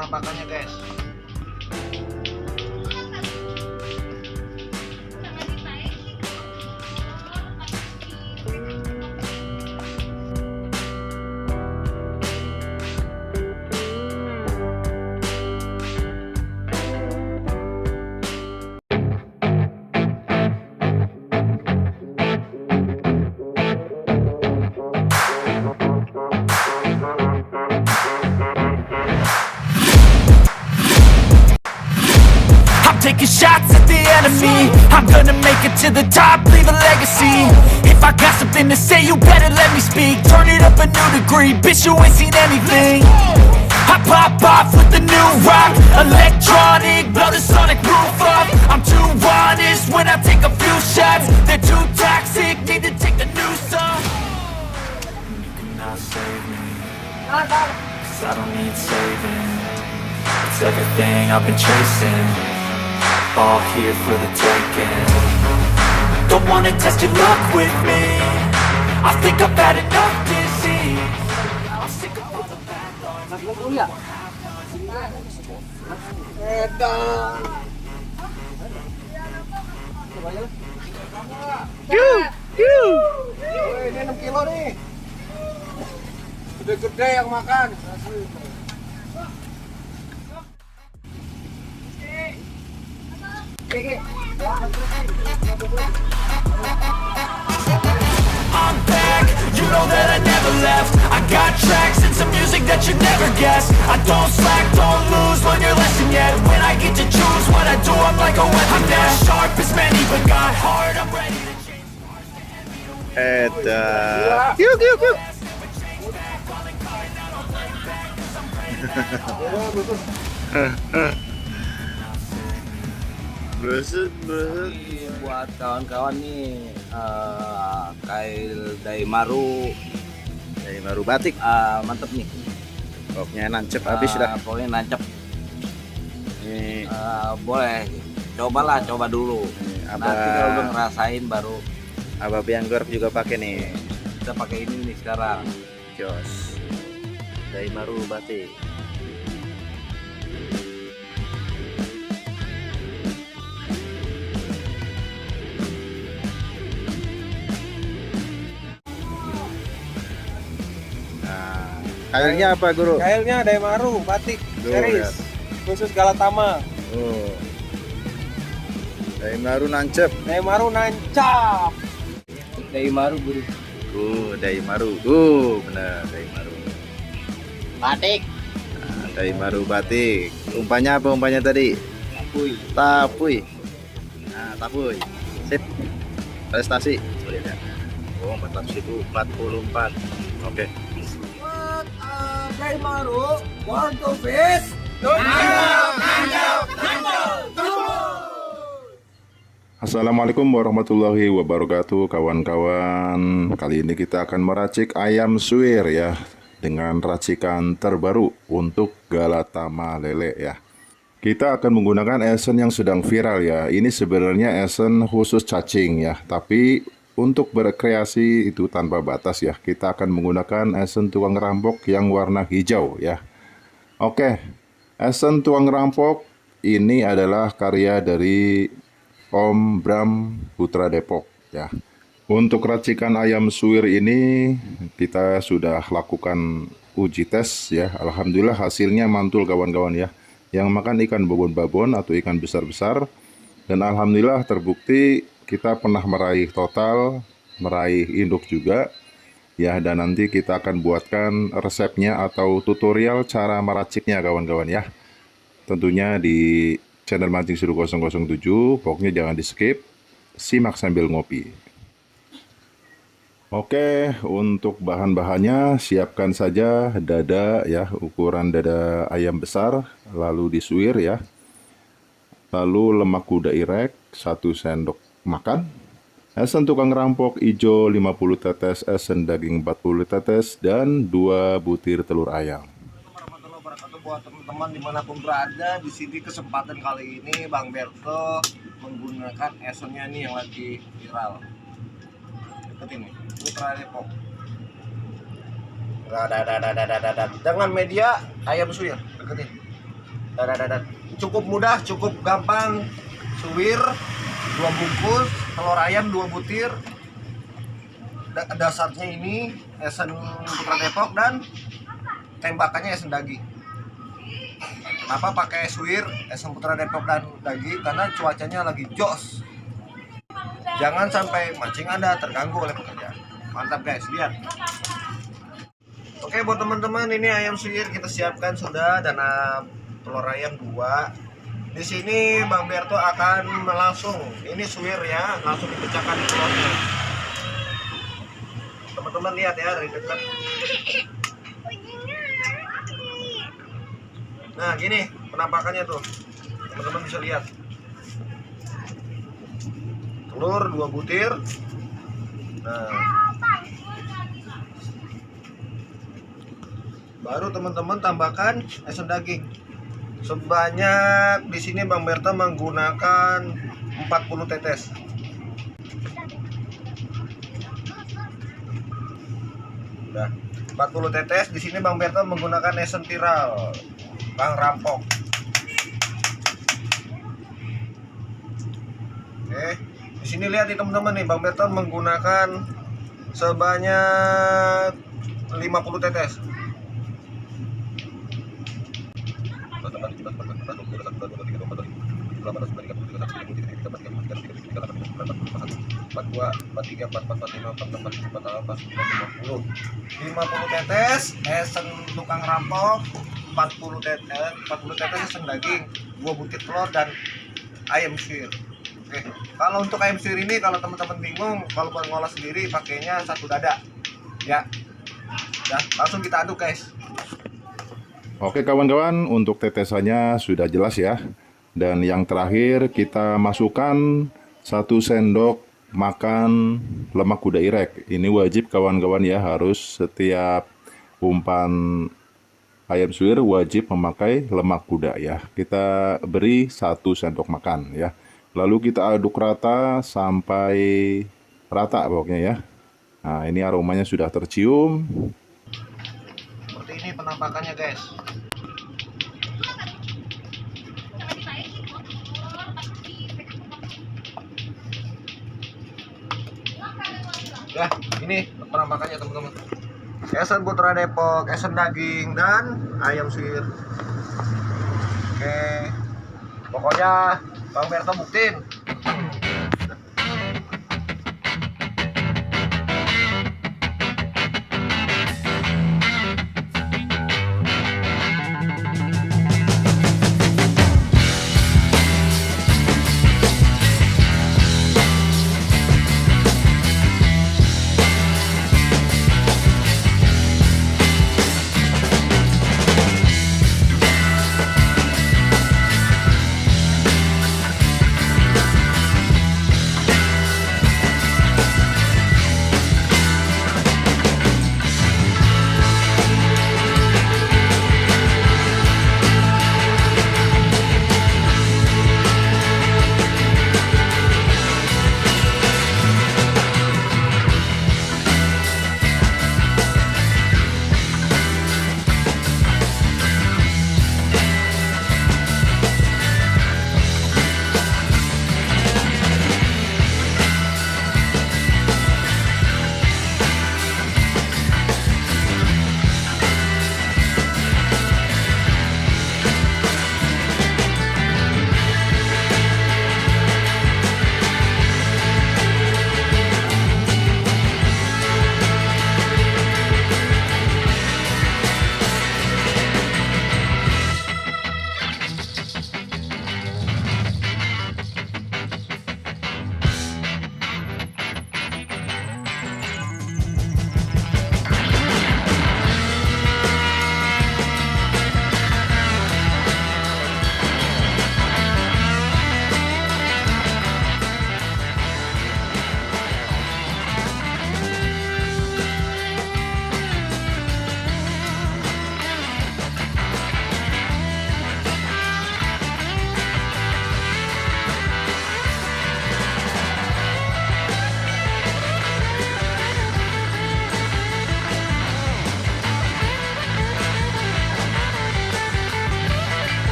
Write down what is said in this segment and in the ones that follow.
penampakannya guys. Taking shots at the enemy. I'm gonna make it to the top, leave a legacy. If I got something to say, you better let me speak. Turn it up a new degree, bitch, you ain't seen anything. I pop off with the new rock, electronic, blow the sonic roof up. I'm too honest when I take a few shots. They're too toxic, need to take the new song. You cannot save me, 'cause I don't need saving. It's everything I've been chasing, all here for the taking. Don't wanna test your luck with me, I think I've had enough disease. I'm sick of all the bad thoughts. Ini 6 kilo nih. Gede-gede yang makan. I'm back, you know that I never left. I got tracks and some music that you never guessed. I don't slack, don't lose, learn your lesson yet. When I get to choose what I do, I'm like a weapon. I'm not sharp as many, but got hard, I'm ready to change. Yuk. Berusut. Buat kawan-kawan nih kail Daimaru Dari baru batik. mantep nih. Pokoknya nancep habis dah. Pokoknya nancep. Ini Boleh coba dulu. Nanti kalau udah ngerasain baru Abah Bianggor juga pakai nih. kita pakai ini nih sekarang. Jos. Dari baru batik. Kailnya apa, Guru? Kailnya Daimaru batik Tuh, series khusus Galatama. Oh. Dari baru nancep. Daimaru nancap. Daimaru guru. Daimaru. Benar, Daimaru. Batik. Nah, Daimaru batik. Umpannya apa umpannya tadi? Tapuy. Nah, tapuy. Sip. Prestasi. Sudah. Oh, 444. Oke. Daimaru want to fish. Assalamualaikum warahmatullahi wabarakatuh kawan-kawan. Kali ini kita akan meracik ayam suwir ya, dengan racikan terbaru untuk Galatama lele ya. Kita akan menggunakan esen yang sedang viral ya. Ini sebenarnya esen khusus cacing ya, tapi untuk berkreasi itu tanpa batas ya. Kita akan menggunakan esen tuang rampok yang warna hijau ya. Oke, esen tuang rampok ini adalah karya dari Om Bram Putra Depok ya. Untuk racikan ayam suwir ini kita sudah lakukan uji tes ya. Alhamdulillah hasilnya mantul kawan-kawan ya. Yang makan ikan babon-babon atau ikan besar-besar. Dan alhamdulillah terbukti kita pernah meraih total, meraih induk juga ya. Dan nanti kita akan buatkan resepnya atau tutorial cara meraciknya kawan-kawan ya. Tentunya di channel Mancing Seru 007, pokoknya jangan di skip, simak sambil ngopi. Oke, untuk bahan-bahannya siapkan saja dada ya, ukuran dada ayam besar, lalu disuir ya. Lalu lemak kuda irek 1 sendok makan. Esen tukang rampok hijau 50 tetes, esen daging 40 tetes, dan 2 butir telur ayam. Buat teman-teman dimanapun berada, di sini kesempatan kali ini Bang Berto menggunakan esennya nih yang lagi viral. Deketin nih, Putra Depok. Dengan media ayam suwir, deketin. Dan. Cukup mudah, cukup gampang. Suwir 2 bungkus, telur ayam 2 butir. Dasarnya ini esen Putra Depok dan tembakannya esen daging. Kenapa pakai suwir esen Putra Depok dan daging? Karena cuacanya lagi jos. Jangan sampai mancing Anda terganggu oleh pekerjaan. Mantap guys, lihat. Oke, buat teman-teman, ini ayam suwir kita siapkan sudah, dan telur ayam 2. Di sini Bang Berto akan langsung, ini suwir ya, langsung dipecahkan telurnya. Teman-teman lihat ya dari dekat. Nah, gini penampakannya tuh. Teman-teman bisa lihat. Telur 2 butir. Nah, baru teman-teman tambahkan esen daging. Sebanyak di sini Bang Berto menggunakan 40 tetes. Udah 40 tetes. Di sini Bang Berto menggunakan esen tiral Bang Rampok. Oke, di sini lihat nih teman-teman nih, Bang Berto menggunakan sebanyak 50 tetes. Lima puluh tetes esen tukang rampok, 40 tetes esen daging, 2 butir telur dan ayam suwir. Oke, kalau untuk ayam suwir ini, kalau teman-teman bingung, kalau buat ngolah sendiri pakainya 1 dada. Ya, langsung kita aduk guys. Oke kawan-kawan, untuk tetesannya sudah jelas ya. Dan yang terakhir kita masukkan 1 sendok makan lemak kuda irek. Ini wajib kawan-kawan ya, harus setiap umpan ayam suwir wajib memakai lemak kuda ya. Kita beri 1 sendok makan ya. Lalu kita aduk rata sampai rata pokoknya ya. Nah, ini aromanya sudah tercium. Seperti ini penampakannya guys. Ya, ini penampakannya teman-teman. Esen Putra Depok, esen daging dan ayam suwir. Oke, pokoknya Bang Berto buktiin.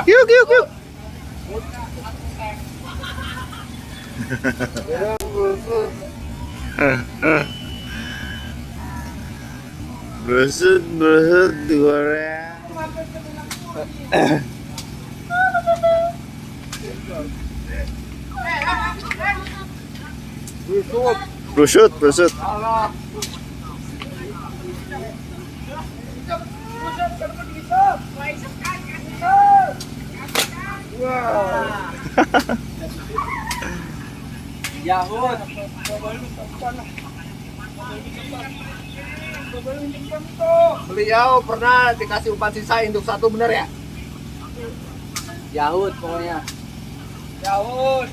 Yuk, yuk, yuk. Berusut, berusut digoreng. Berusut, berusut. Yahut. Beliau pernah dikasih umpan sisa induk satu, bener ya? Yahut pokoknya. Yahut.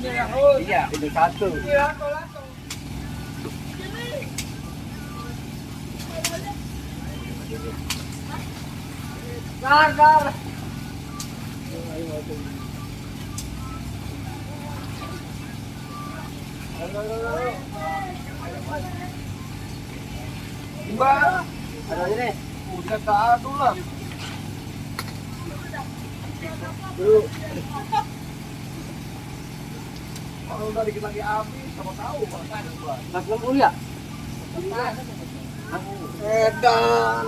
Ini Yahut. Iya, induk satu. Gar. Mbak, ada aja nih. Udah satu lah. Dulu. Kalau udah dikit lagi habis, sama tahu Bang. Nggak belum ya? Edan.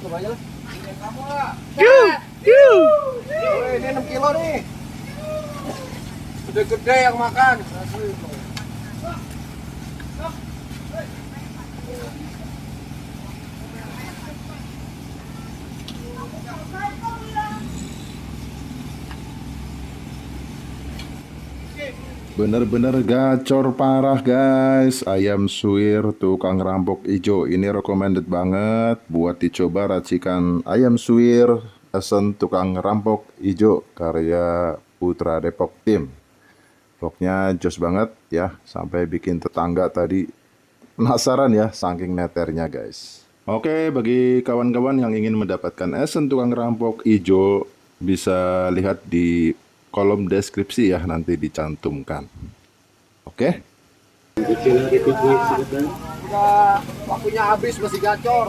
Coba aja lah. Kamu lah. Ini 6 kilo nih. Gede-gede yang makan. Bener-bener gacor parah guys. Ayam suwir tukang rampok ijo. Ini recommended banget buat dicoba racikan ayam suwir esen tukang rampok ijo karya Putra Depok Team. Vlognya jos banget ya, sampai bikin tetangga tadi penasaran ya saking neternya guys. Oke, bagi kawan-kawan yang ingin mendapatkan esen tukang rampok ijo bisa lihat di kolom deskripsi ya, nanti dicantumkan. Oke. Udah waktunya habis masih gacor.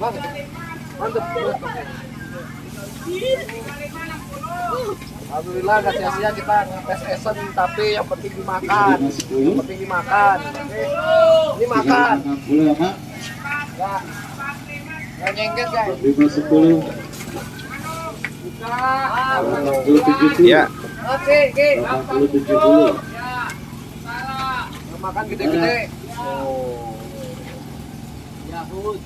Bang, mantep. Alhamdulillah gak sia-sia kita ngepes esen, tapi yang penting dimakan. Yang penting dimakan. Oke. Ini makan. Gak nyengket guys. Ya. Oke. Makan gede-gede. Yahut.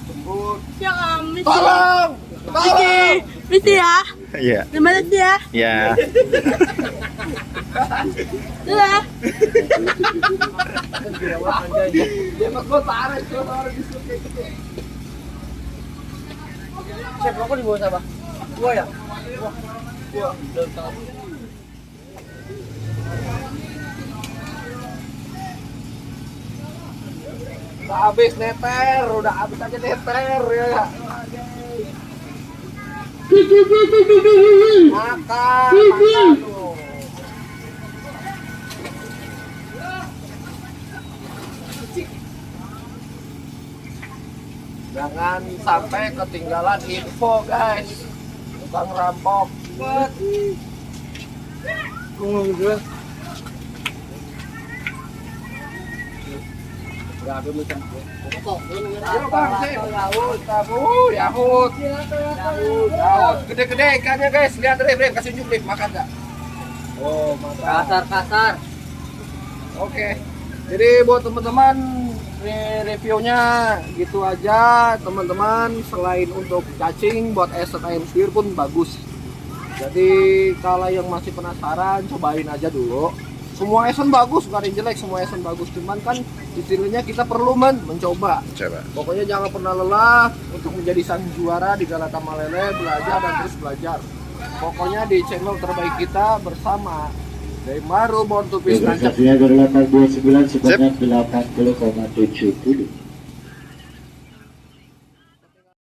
Jemput. Ya kami Tolong. Mesti ya. Iya. Gimana sih ya? Ya. Ya. Dia makut parah disukai. Chef, rokok di bawah siapa? Gua ya? Gua. Udah habis neter, udah habis aja neter ya. Makan tuh. Jangan sampai ketinggalan info guys. Tukang rampok. Yahut. Gede-gede ikannya guys. Lihat deh, kasih unjuk deh, makan nggak? Oh, makan. Kasar. Oke. Jadi buat teman-teman reviewnya gitu aja teman-teman. Selain untuk cacing, buat esen ayam suwir pun bagus. Jadi kalau yang masih penasaran, cobain aja dulu. Semua esen bagus, gak ada yang jelek, semua esen bagus. Cuman kan istilahnya kita perlu mencoba. Coba. Pokoknya jangan pernah lelah untuk menjadi sang juara di Galata Malele, belajar dan terus belajar. pokoknya di channel terbaik kita bersama Daimaru Born to Fish. Prestasinya dari 829 sebanyak 80,70.